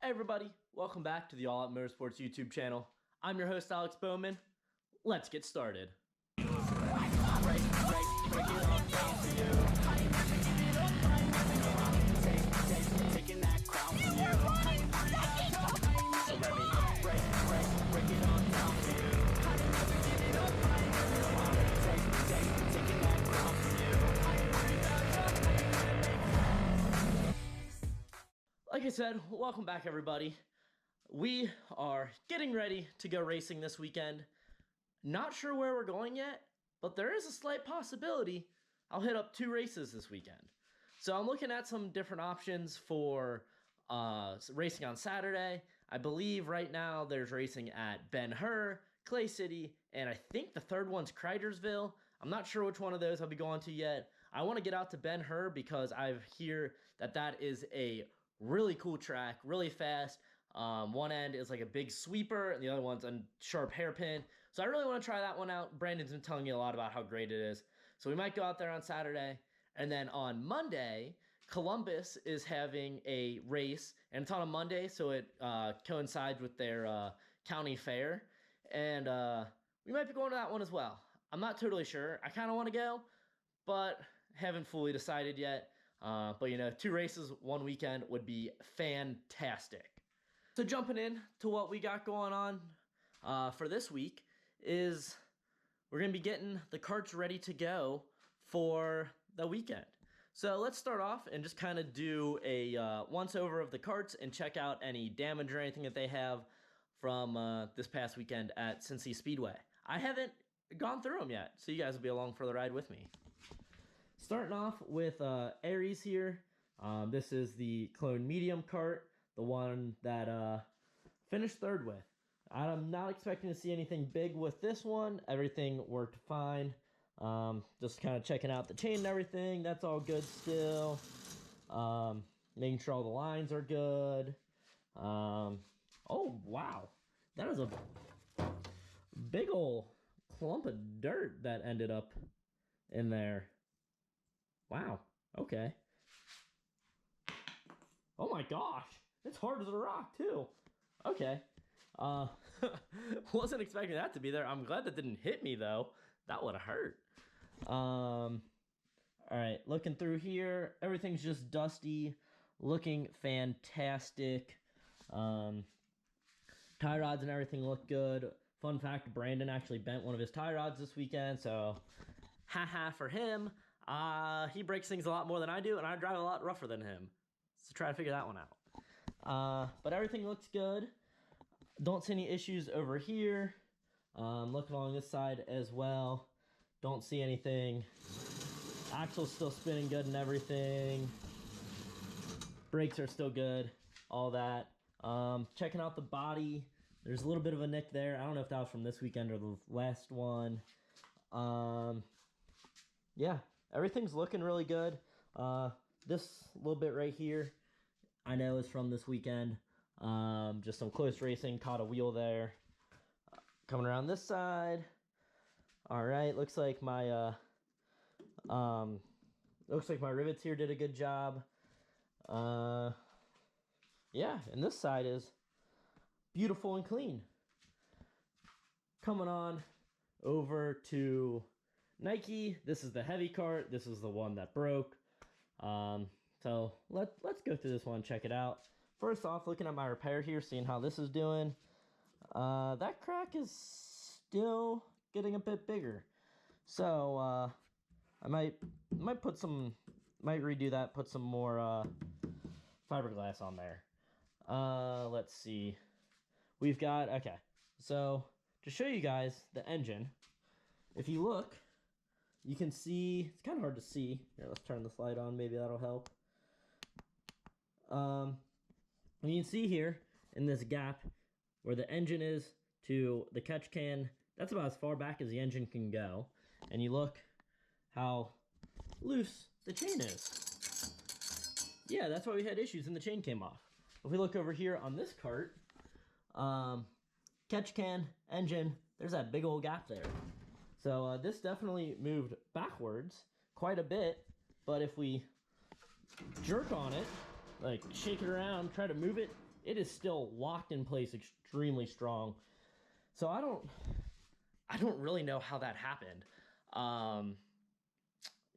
Hey everybody, welcome back to the All Out Motorsports YouTube channel. I'm your host Alex Bowman. Let's get started. Like I said, welcome back everybody. We are getting ready to go racing this weekend. Not sure where we're going yet, but there is a slight possibility I'll hit up 2 races this weekend. So I'm looking at some different options for racing on Saturday. I believe right now there's racing at Ben-Hur, Clay City, and I think the third one's Cridersville. I'm not sure which one of those I'll be going to yet. I want to get out to Ben-Hur because I hear that that is a really cool track, really fast. One end is like a big sweeper, and the other one's a sharp hairpin. So I really want to try that one out. Brandon's been telling me a lot about how great it is. So we might go out there on Saturday. And then on Monday, Columbus is having a race, and it's on a Monday, so it coincides with their county fair. And we might be going to that one as well. I'm not totally sure. I kind of want to go, but haven't fully decided yet. But you know, 2 races, 1 weekend would be fantastic. So jumping in to what we got going on for this week is we're going to be getting the karts ready to go for the weekend. So let's start off and just kind of do a once over of the karts and check out any damage or anything that they have from this past weekend at Cincy Speedway. I haven't gone through them yet, so you guys will be along for the ride with me. Starting off with Aries here. This is the Clone Medium kart, the one that finished 3rd with. I'm not expecting to see anything big with this one. Everything worked fine. Just kind of checking out the chain and everything. That's all good still. Making sure all the lines are good. Oh, wow. That is a big old clump of dirt that ended up in there. Wow, okay. Oh my gosh, it's hard as a rock too. Okay. Wasn't expecting that to be there. I'm glad that didn't hit me though. That would have hurt. All right, looking through here, everything's just dusty, looking fantastic. Tie rods and everything look good. Fun fact, Brandon actually bent one of his tie rods this weekend, so haha for him. He breaks things a lot more than I do, and I drive a lot rougher than him. So try to figure that one out. But everything looks good. Don't see any issues over here. Looking along this side as well. Don't see anything. Axle's still spinning good and everything. Brakes are still good. All that. Checking out the body. There's a little bit of a nick there. I don't know if that was from this weekend or the last one. Yeah. Everything's looking really good. This little bit right here, I know is from this weekend. Just some close racing, caught a wheel there. Coming around this side. All right, looks like my rivets here did a good job. Yeah, and this side is beautiful and clean. Coming on over to Nike. This is the heavy kart. This is the one that broke. So let's go through this one, check it out. First off, looking at my repair here, seeing how this is doing. That crack is still getting a bit bigger. So I might redo that, put some more fiberglass on there. Let's see. We've got, okay. So to show you guys the engine, if you look, you can see, it's kind of hard to see. Here, let's turn this light on, maybe that'll help. You can see here in this gap where the engine is to the catch can, that's about as far back as the engine can go. And you look how loose the chain is. Yeah, that's why we had issues and the chain came off. If we look over here on this kart, catch can, engine, there's that big old gap there. So this definitely moved backwards quite a bit, but if we jerk on it, like shake it around, try to move it, it is still locked in place extremely strong. So I don't really know how that happened.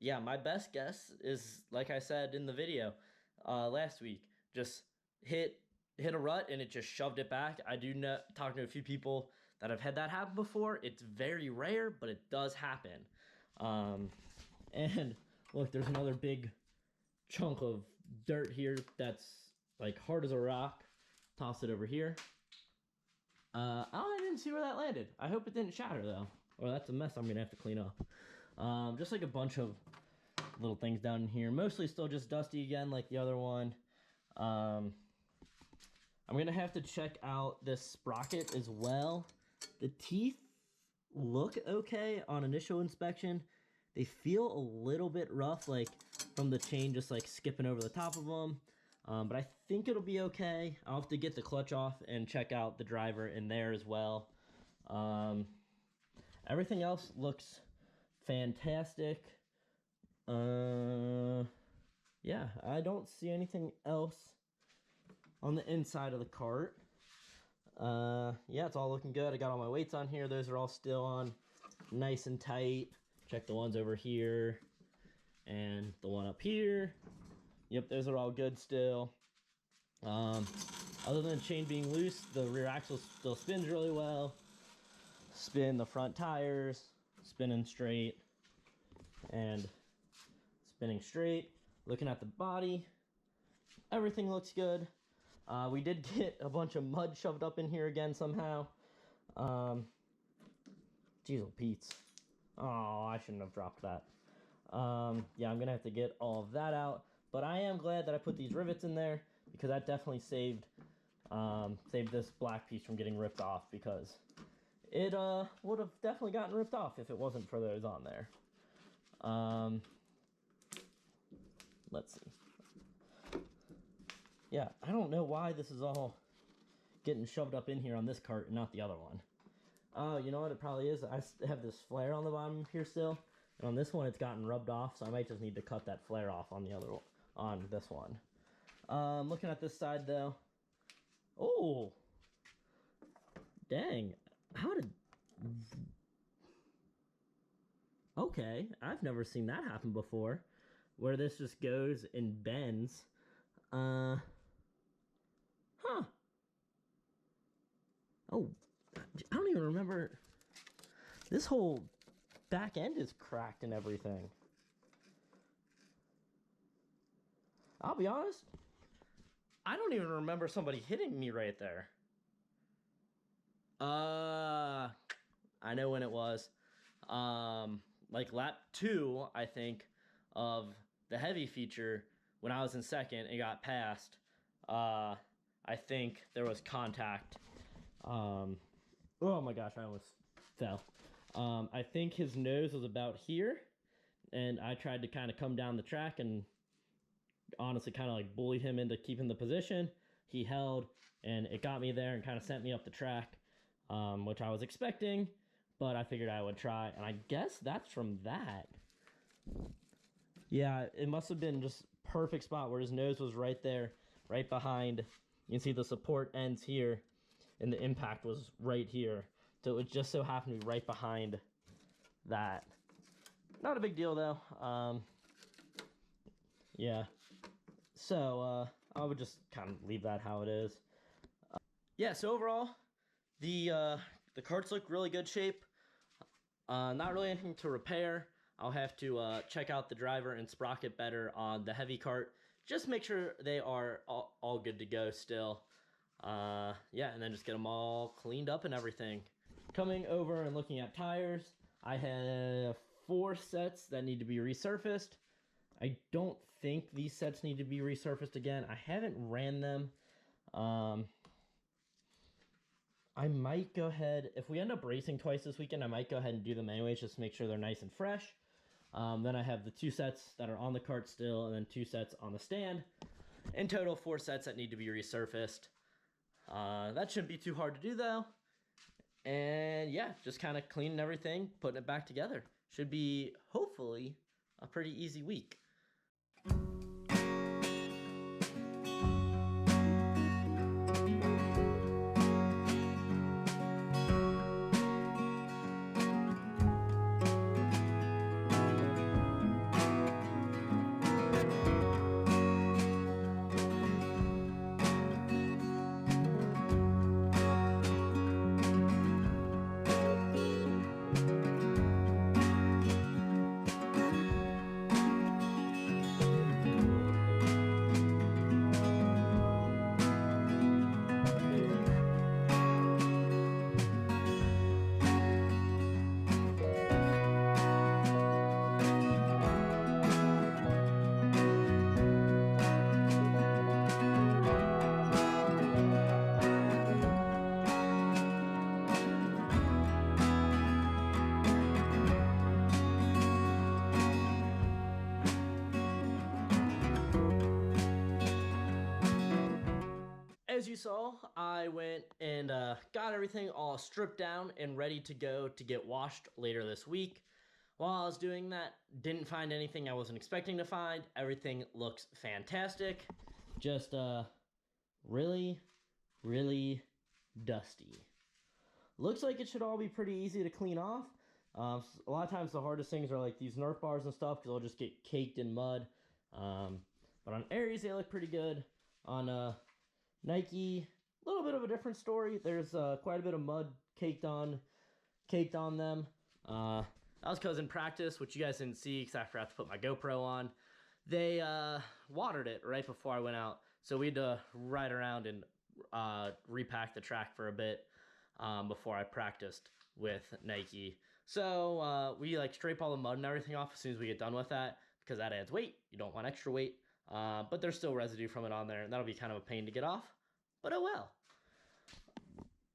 Yeah, my best guess is, like I said in the video last week, just hit a rut and it just shoved it back. I do know, talking to a few people that have had that happen before. It's very rare, but it does happen. And look, there's another big chunk of dirt here that's like hard as a rock. Toss it over here. Oh, I didn't see where that landed. I hope it didn't shatter though, or that's a mess I'm gonna have to clean up. Just like a bunch of little things down in here. Mostly still just dusty again, like the other one. I'm gonna have to check out this sprocket as well. The teeth look okay on initial inspection. They feel a little bit rough, like from the chain just like skipping over the top of them. But I think it'll be okay. I'll have to get the clutch off and check out the driver in there as well. Everything else looks fantastic. Yeah, I don't see anything else on the inside of the cart. Yeah, it's all looking good. I got all my weights on here. Those are all still on nice and tight. Check the ones over here and the one up here. Yep, those are all good still. Other than the chain being loose, the rear axle still spins really well. Spin the front tires, spinning straight and spinning straight. Looking at the body, everything looks good. We did get a bunch of mud shoved up in here again somehow. Jeez, Pete's. Oh, I shouldn't have dropped that. Yeah, I'm gonna have to get all of that out. But I am glad that I put these rivets in there, because that definitely saved this black piece from getting ripped off, because it would have definitely gotten ripped off if it wasn't for those on there. Let's see. Yeah, I don't know why this is all getting shoved up in here on this cart and not the other one. Oh, you know what it probably is? I have this flare on the bottom here still, and on this one it's gotten rubbed off, so I might just need to cut that flare off on the other one, on this one. Looking at this side though. Oh, dang! How did? Okay, I've never seen that happen before, where this just goes and bends. Huh. Oh, I don't even remember. This whole back end is cracked and everything. I'll be honest, I don't even remember somebody hitting me right there. I know when it was. Like lap 2, I think, of the heavy feature, when I was in second and got passed, I think there was contact. Oh my gosh, I almost fell. I think his nose was about here, and I tried to kind of come down the track and honestly kind of like bullied him into keeping the position. He held, and it got me there and kind of sent me up the track, which I was expecting, but I figured I would try, and I guess that's from that. Yeah, it must have been just perfect spot where his nose was right there, right behind. You can see the support ends here, and the impact was right here. So it would just so happen to be right behind that. Not a big deal though. Yeah. So I would just kind of leave that how it is. Yeah. So overall, the carts look really good shape. Not really anything to repair. I'll have to check out the driver and sprocket better on the heavy cart. Just make sure they are all good to go still. Yeah, and then just get them all cleaned up and everything. Coming over and looking at tires, I have 4 sets that need to be resurfaced. I don't think these sets need to be resurfaced again. I haven't ran them. I might go ahead, if we end up racing twice this weekend, I might go ahead and do them anyways, just to make sure they're nice and fresh. Then I have the 2 sets that are on the cart still, and then 2 sets on the stand. In total, 4 sets that need to be resurfaced. That shouldn't be too hard to do though. And yeah, just kind of cleaning everything, putting it back together. Should be, hopefully, a pretty easy week. saw, I went and got everything all stripped down and ready to go to get washed later this week. While I was doing that, didn't find anything I wasn't expecting to find. Everything looks fantastic. Just really, really dusty. Looks like it should all be pretty easy to clean off. A lot of times the hardest things are like these Nerf bars and stuff because they'll just get caked in mud. But on Aries, they look pretty good. On Nike, a little bit of a different story. There's quite a bit of mud caked on them. That was because in practice, which you guys didn't see because I forgot to put my GoPro on, they watered it right before I went out. So we had to ride around and repack the track for a bit before I practiced with Nike. So we like scrape all the mud and everything off as soon as we get done with that because that adds weight. You don't want extra weight. But there's still residue from it on there, and that'll be kind of a pain to get off. But oh well.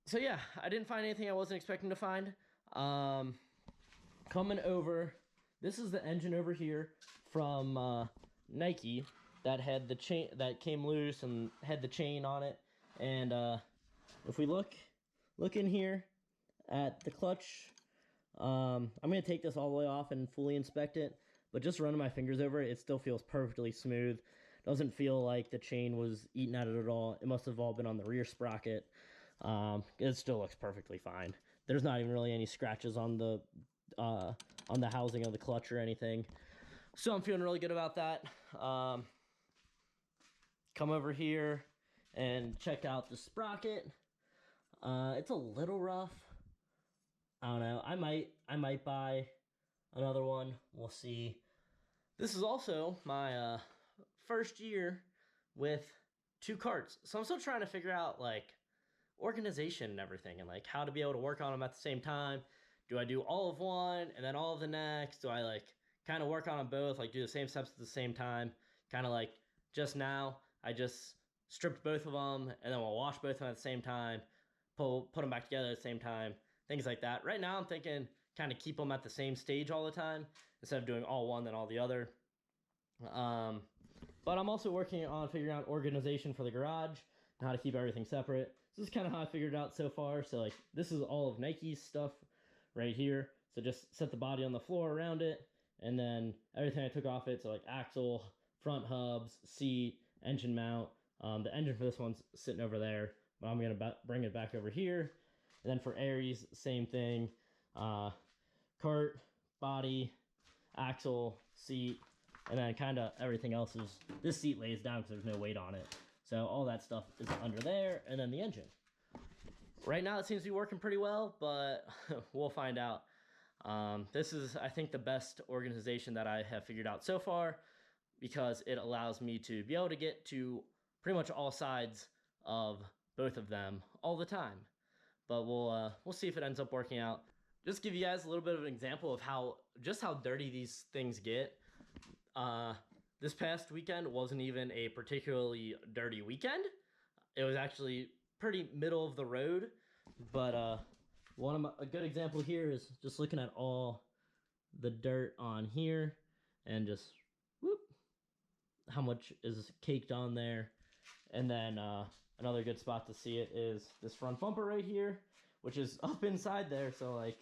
So yeah, I didn't find anything I wasn't expecting to find. Coming over, this is the engine over here from Nike that had the chain that came loose and had the chain on it. And if we look in here at the clutch, I'm gonna take this all the way off and fully inspect it. But just running my fingers over it, it still feels perfectly smooth. Doesn't feel like the chain was eaten at it at all. It must have all been on the rear sprocket. It still looks perfectly fine. There's not even really any scratches on the housing of the clutch or anything. So I'm feeling really good about that. Come over here and check out the sprocket. It's a little rough. I don't know. I might buy another one. We'll see. This is also my first year with 2 karts. So I'm still trying to figure out like organization and everything and like how to be able to work on them at the same time. Do I do all of one and then all of the next? Do I like kind of work on them both, like do the same steps at the same time? Kind of like just now, I just stripped both of them and then we'll wash both of them at the same time, put them back together at the same time, things like that. Right now I'm thinking kind of keep them at the same stage all the time instead of doing all one then all the other. But I'm also working on figuring out organization for the garage and how to keep everything separate. So this is kind of how I figured it out so far. So like this is all of Nike's stuff right here. So just set the body on the floor around it and then everything I took off it. So like axle, front hubs, seat, engine mount. The engine for this one's sitting over there, but I'm going to bring it back over here. And then for Aries, same thing. Kart, body, axle, seat, and then kind of everything else is, this seat lays down because there's no weight on it. So all that stuff is under there, and then the engine. Right now it seems to be working pretty well, but we'll find out. This is, I think, the best organization that I have figured out so far because it allows me to be able to get to pretty much all sides of both of them all the time. But we'll see if it ends up working out. Just give you guys a little bit of an example of how dirty these things get. This past weekend wasn't even a particularly dirty weekend. It was actually pretty middle of the road. But a good example here is just looking at all the dirt on here and just whoop, how much is caked on there. And then another good spot to see it is this front bumper right here, which is up inside there. So like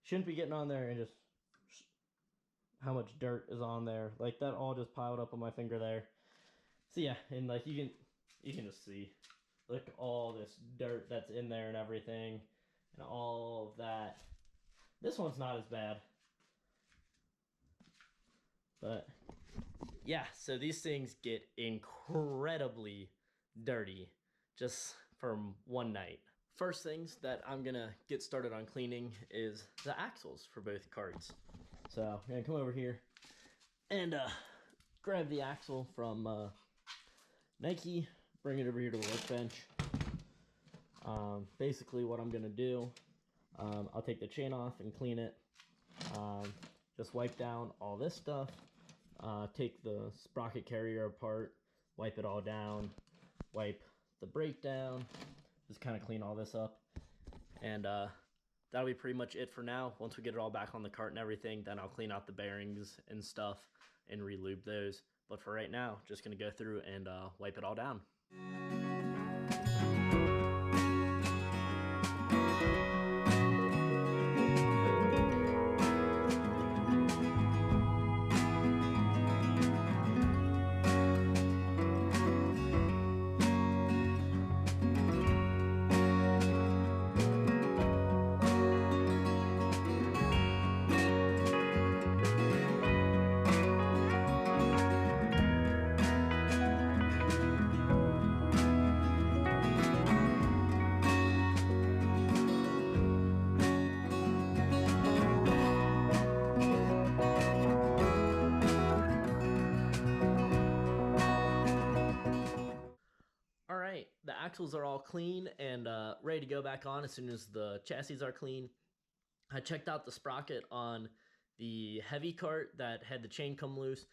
shouldn't be getting on there, and just how much dirt is on there. Like that all just piled up on my finger there. So yeah, and like you can just see, look all this dirt that's in there and everything and all of that. This one's not as bad. But yeah, so these things get incredibly dirty just from one night. First things that I'm gonna get started on cleaning is the axles for both karts. So I'm gonna come over here and grab the axle from Nike, bring it over here to the workbench. Basically what I'm gonna do, I'll take the chain off and clean it. Just wipe down all this stuff, take the sprocket carrier apart, wipe it all down, wipe the brake down, just kind of clean all this up. And that'll be pretty much it for now. Once we get it all back on the cart and everything, then I'll clean out the bearings and stuff and re-lube those. But for right now, just gonna go through and wipe it all down. axles are all clean and ready to go back on as soon as the chassis are clean. I checked out the sprocket on the heavy cart that had the chain come loose,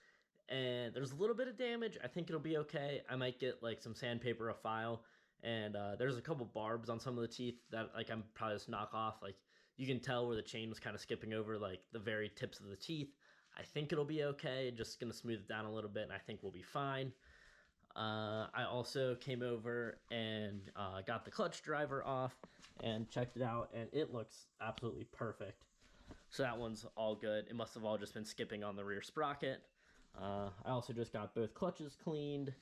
and there's a little bit of damage. I think it'll be okay. I might get like some sandpaper, a file, and there's a couple barbs on some of the teeth that like I'm probably just knock off. Like you can tell where the chain was kind of skipping over like the very tips of the teeth. I think it'll be okay. Just gonna smooth it down a little bit, and I think we'll be fine. I also came over and got the clutch driver off and checked it out, and it looks absolutely perfect. So that one's all good. It must have all just been skipping on the rear sprocket. I also just got both clutches cleaned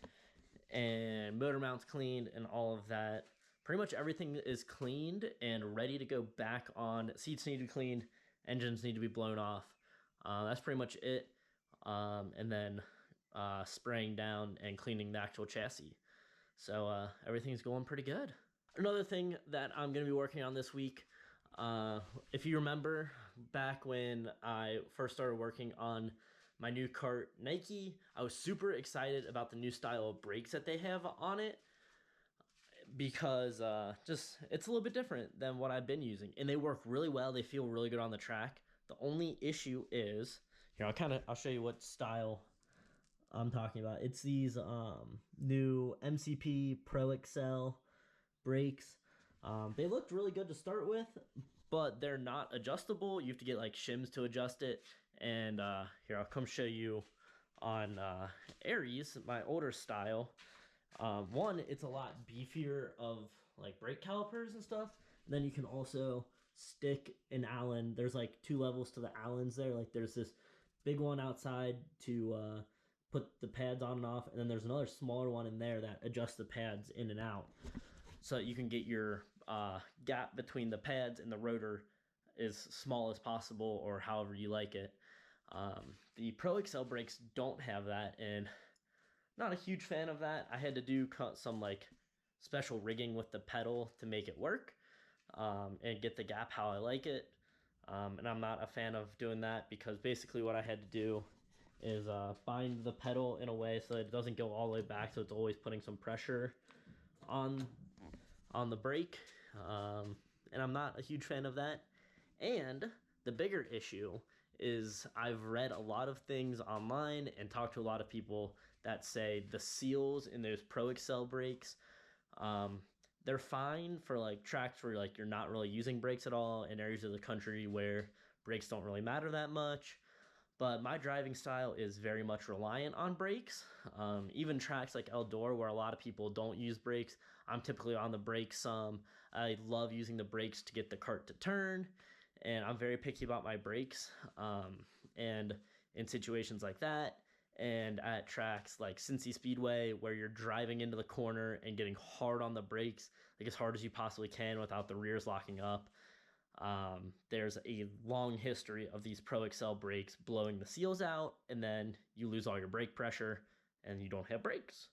and motor mounts cleaned and all of that. Pretty much everything is cleaned and ready to go back on. Seats need to be cleaned, engines need to be blown off. That's pretty much it. And then spraying down and cleaning the actual chassis. So everything's going pretty good. Another thing that I'm going to be working on this week, if you remember back when I first started working on my new kart Nike, I was super excited about the new style of brakes that they have on it because it's a little bit different than what I've been using, and they work really well. They feel really good on the track. The only issue is, here I'll show you what style I'm talking about. It's these new MCP Pro Excel brakes. They looked really good to start with, but they're not adjustable. You have to get like shims to adjust it. And here, I'll come show you on Aries, my older style. One, it's a lot beefier of like brake calipers and stuff. And then you can also stick an Allen. There's like 2 levels to the Allens there. Like there's this big one outside to put the pads on and off, and then there's another smaller one in there that adjusts the pads in and out, so that you can get your gap between the pads and the rotor as small as possible, or however you like it. The Pro Excel brakes don't have that, and not a huge fan of that. I had to do some like special rigging with the pedal to make it work and get the gap how I like it. And I'm not a fan of doing that, because basically what I had to do is bind the pedal in a way so that it doesn't go all the way back, so it's always putting some pressure on the brake. And I'm not a huge fan of that. And the bigger issue is I've read a lot of things online and talked to a lot of people that say the seals in those Pro Excel brakes, they're fine for like tracks where like you're not really using brakes at all, in areas of the country where brakes don't really matter that much. But my driving style is very much reliant on brakes. Even tracks like Eldor, where a lot of people don't use brakes, I'm typically on the brakes some. I love using the brakes to get the kart to turn, and I'm very picky about my brakes. And in situations like that, and at tracks like Cincy Speedway, where you're driving into the corner and getting hard on the brakes, like as hard as you possibly can without the rears locking up, there's a long history of these Pro Excel brakes blowing the seals out, and then you lose all your brake pressure and you don't have brakes.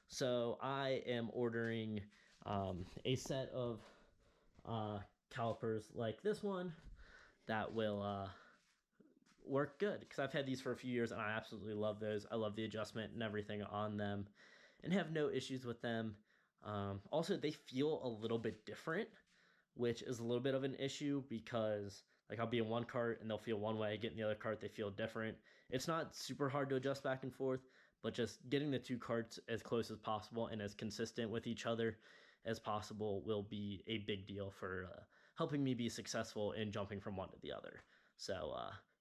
So I am ordering a set of calipers like this one that will work good, because I've had these for a few years and I absolutely love those. I love the adjustment and everything on them and have no issues with them. Also, they feel a little bit different, which is a little bit of an issue, because like I'll be in one cart and they'll feel one way, get in the other cart, they feel different. It's not super hard to adjust back and forth, but just getting the 2 carts as close as possible and as consistent with each other as possible will be a big deal for helping me be successful in jumping from one to the other. So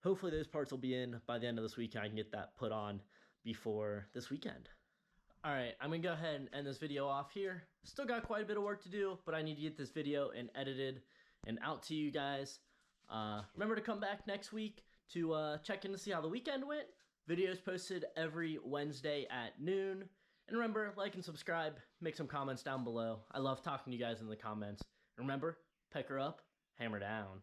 hopefully those parts will be in by the end of this week, and I can get that put on before this weekend. All right, I'm gonna go ahead and end this video off here. Still got quite a bit of work to do, but I need to get this video and edited and out to you guys. Remember to come back next week to check in to see how the weekend went. Videos posted every Wednesday at noon. And remember, like and subscribe, make some comments down below. I love talking to you guys in the comments. And remember, peck her up, hammer down.